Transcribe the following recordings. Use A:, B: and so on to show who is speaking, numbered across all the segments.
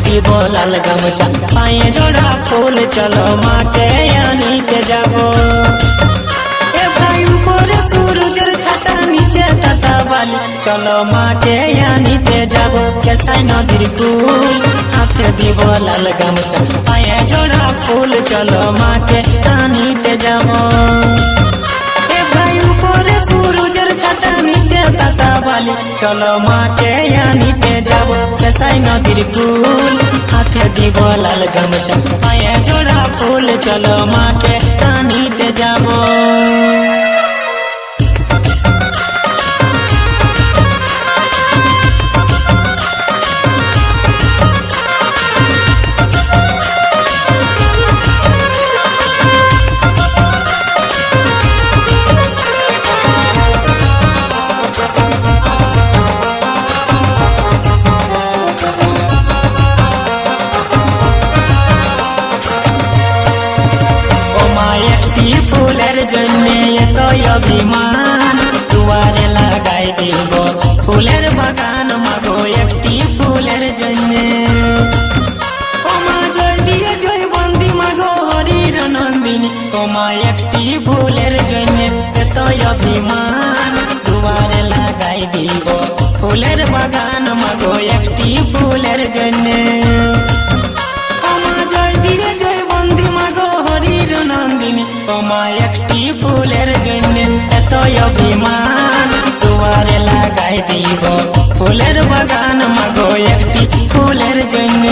A: দিব লাল গামছা পায়ে জোড়া ফুল চলো মাকে আনিতে যাব এ ভাই উপরে সূরজের ছাতা নিচে তাতা বালি চলো মাকে আনিতে যাব কেসাই নদীর কুল হাতে দিব লাল গামছা পায়ে জোড়া ফুল চলো মাকে আনিতে যাব এ ভাই উপরে সূরজের ছাতা নিচে তাতা বালি চলো মাকে আনিতে যাব কেসাই নদীর কুল হাতে দিব লাল গামছা পায়ে জোড়া ফুল চলো মাকে আনিতে যাব ফুলের জন্য এত অভিমান দুয়ারে লাগাই দিব ফুলের বাগান মাগো একটি ফুলের জন্য ওমা জয় দিয়ে জয় বন্দি মাগো হরির নন্দিনী ওমা একটি ফুলের জন্য এত অভিমান দুয়ারে লাগাই দিব ফুলের বাগান মাগো একটি ফুলের জন্য ওমা জয় দিয়ে জয় বন্দি মাগো হরির নন্দিনী ওমা একটি ফুলের জন্য এত অভিমান দুয়ারে লাগাই দিব ফুলের বাগান মাগো একটি ফুলের জন্য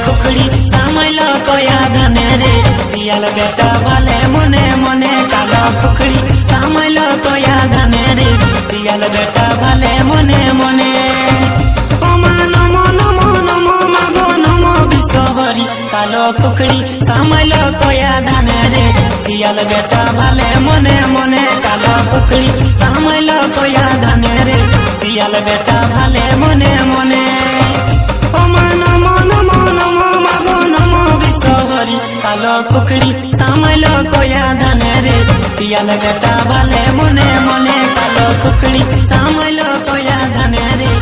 A: खुखड़ी सामल कोया धने रे सियाल बेटा वाले मने मने काला खुखड़ी सामल कोया धने रे सियाल बेटा वाले मने मने ओमा नमो नमो नमो मागो नमो बिसहरी कालो खुखड़ी सामल कोया धने रे सियाल बेटा वाले मने मने काला खुखड़ी सामल कोया धने रे सियाल बेटा वाले मने मने ओमा नमो नमो नमो मागो नमो बिसहरी कालो कुकड़ी सामल कोया धने रे सियाल बेटा वाले मने मने कालो कुकड़ी सामल कोया